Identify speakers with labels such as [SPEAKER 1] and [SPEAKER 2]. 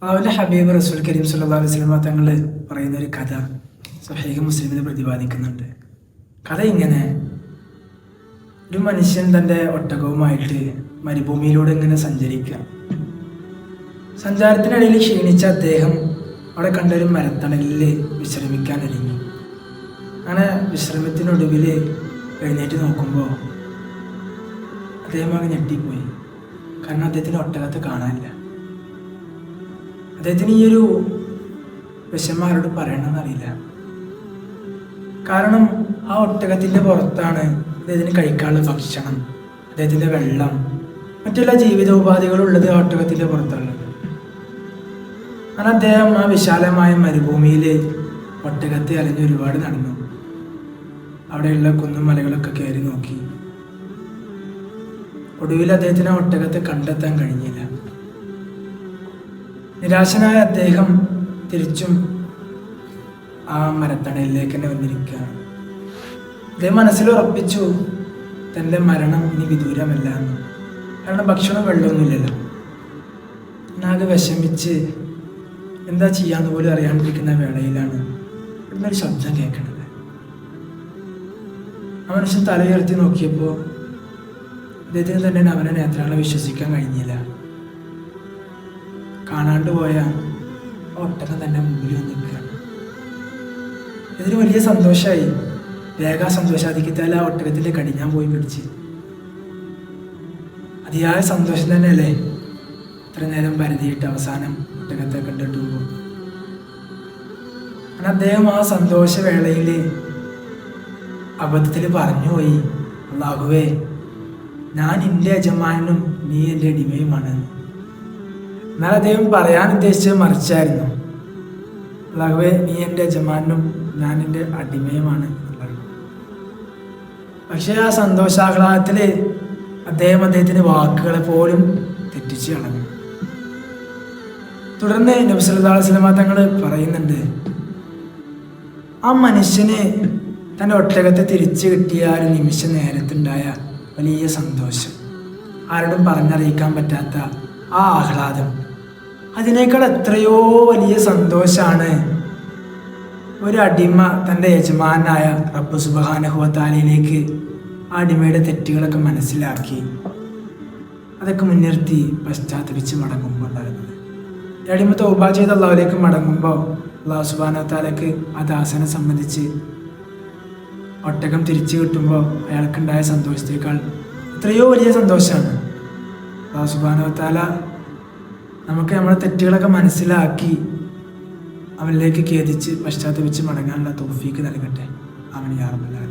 [SPEAKER 1] അവൻ്റെ ഹബീബ് റസൂൽ കരീം സല്ലല്ലാഹു അലൈഹി വസല്ലം തങ്ങൾ പറയുന്നൊരു കഥ സ്വഹീഹ് മുസ്ലിമിൽ പ്രതിപാദിക്കുന്നുണ്ട്. കഥ ഇങ്ങനെ: ഒരു മനുഷ്യൻ തൻ്റെ ഒട്ടകവുമായിട്ട് മരുഭൂമിയിലൂടെ ഇങ്ങനെ സഞ്ചരിക്കുക. സഞ്ചാരത്തിനിടയിൽ ക്ഷീണിച്ച അദ്ദേഹം അവിടെ കണ്ടൊരു മരത്തണലിൽ വിശ്രമിക്കാൻ ഒരുങ്ങി. അങ്ങനെ വിശ്രമത്തിനൊടുവിൽ എഴുന്നേറ്റ് നോക്കുമ്പോൾ അദ്ദേഹം അങ്ങ് ഞെട്ടിപ്പോയി. കാരണം അദ്ദേഹത്തിന് ഒട്ടകത്തെ കാണാനില്ല. അദ്ദേഹത്തിന് ഈ ഒരു വിഷമം ആരോട് പറയണമെന്നറിയില്ല. കാരണം ആ ഒട്ടകത്തിൻ്റെ പുറത്താണ് അദ്ദേഹത്തിന് കഴിക്കാനുള്ള ഭക്ഷണം, അദ്ദേഹത്തിൻ്റെ വെള്ളം, മറ്റെല്ലാ ജീവിതോപാധികളും ഉള്ളത് ആ ഒട്ടകത്തിൻ്റെ പുറത്താണുള്ളത്. അങ്ങനെ അദ്ദേഹം ആ വിശാലമായ മരുഭൂമിയിൽ ഒട്ടകത്തെ അലഞ്ഞ് ഒരുപാട് നടന്നു. അവിടെയുള്ള കുന്നും മലകളൊക്കെ കയറി നോക്കി. ഒടുവിൽ അദ്ദേഹത്തിന് ആ ഒട്ടകത്തെ കണ്ടെത്താൻ കഴിഞ്ഞില്ല. നിരാശനായ അദ്ദേഹം തിരിച്ചും ആ മരത്തണലിലേക്ക് തന്നെ വന്നിരിക്കുകയാണ്. അദ്ദേഹം മനസ്സിൽ ഉറപ്പിച്ചു തൻ്റെ മരണം ഇനി വിദൂരമല്ല എന്ന്. കാരണം ഭക്ഷണം വെള്ളമൊന്നുമില്ലല്ലോ. ആകെ വിഷമിച്ച് എന്താ ചെയ്യാന്ന് പോലും അറിയാണ്ടിരിക്കുന്ന വേളയിലാണ് ഇവിടുന്നൊരു ശബ്ദം കേൾക്കുന്നത്. ആ മനുഷ്യൻ തല ഉയർത്തി നോക്കിയപ്പോൾ അദ്ദേഹത്തിന് തന്നെ അവനെ നേത്രങ്ങളെ വിശ്വസിക്കാൻ കഴിഞ്ഞില്ല. കാണാണ്ട് പോയ ഒട്ടകം തന്നെ മുമ്പിൽ നിൽക്കുകയാണ്. ഇതിന് വലിയ സന്തോഷമായി. വേഗം സന്തോഷാധിക്യത്താൽ ആ ഒട്ടകത്തിൻ്റെ കടിഞ്ഞാൻ പോയി പിടിച്ച്. അതിയായ സന്തോഷം തന്നെയല്ലേ ഇത്ര നേരം പരതിയിട്ട് അവസാനം ഒട്ടകത്തെ കണ്ടിട്ടുമ്പോൾ. അങ്ങനെ അദ്ദേഹം ആ സന്തോഷവേളയിൽ അബദ്ധത്തിൽ പറഞ്ഞുപോയി, അല്ലാഹുവേ, ഞാൻ നിന്റെ യജമാനും നീ എൻ്റെ അടിമയുമാണ്. എന്നാൽ അദ്ദേഹം പറയാൻ ഉദ്ദേശിച്ചത് മറിച്ചായിരുന്നു. അല്ലാഹുവേ, നീ എൻ്റെ യജമാനും ഞാൻ എൻ്റെ അടിമയുമാണ് എന്നുള്ളത്. പക്ഷേ ആ സന്തോഷാഹ്ലാദത്തിൽ അദ്ദേഹത്തിൻ്റെ വാക്കുകളെ പോലും തെറ്റിച്ച് കളഞ്ഞു. തുടർന്ന് നബി സല്ലല്ലാഹു അലൈഹി വസല്ലം തങ്ങൾ പറയുന്നുണ്ട്, ആ മനുഷ്യന് തൻ്റെ ഒട്ടകത്തെ തിരിച്ചു കിട്ടിയ ഒരു നിമിഷ നേരത്തുണ്ടായ വലിയ സന്തോഷം, ആരോടും പറഞ്ഞറിയിക്കാൻ പറ്റാത്ത ആ ആഹ്ലാദം, അതിനേക്കാൾ എത്രയോ വലിയ സന്തോഷമാണ് ഒരു അടിമ തൻ്റെ യജമാനായ റബ്ബ് സുബ്ഹാനഹു വ തആലയിലേക്ക് ആ അടിമയുടെ തെറ്റുകളൊക്കെ മനസ്സിലാക്കി അതൊക്കെ മുൻനിർത്തി പശ്ചാത്തപിച്ച് മടങ്ങുമ്പോൾ ഉണ്ടാകുന്നത്. ഈ അടിമ തൗബ ചെയ്ത് അള്ളാഹുവിലേക്ക് മടങ്ങുമ്പോൾ അള്ളാഹു സുബ്ഹാനഹു വ തആലയ്ക്ക് ആ ദാസനെ സംബന്ധിച്ച് ഒട്ടകം തിരിച്ചു കിട്ടുമ്പോൾ അയാൾക്കുണ്ടായ സന്തോഷത്തേക്കാൾ എത്രയോ വലിയ സന്തോഷമാണ്. അല്ലാഹു സുബ്ഹാനഹു വ തആല നമുക്ക് നമ്മുടെ തെറ്റുകളൊക്കെ മനസ്സിലാക്കി അവനിലേക്ക് ഖേദിച്ച് പശ്ചാത്തപിച്ച് മടങ്ങാനുള്ള തൗഫീക്ക് നൽകട്ടെ. ആമീൻ യാ റബ്ബൽ ആലമീൻ.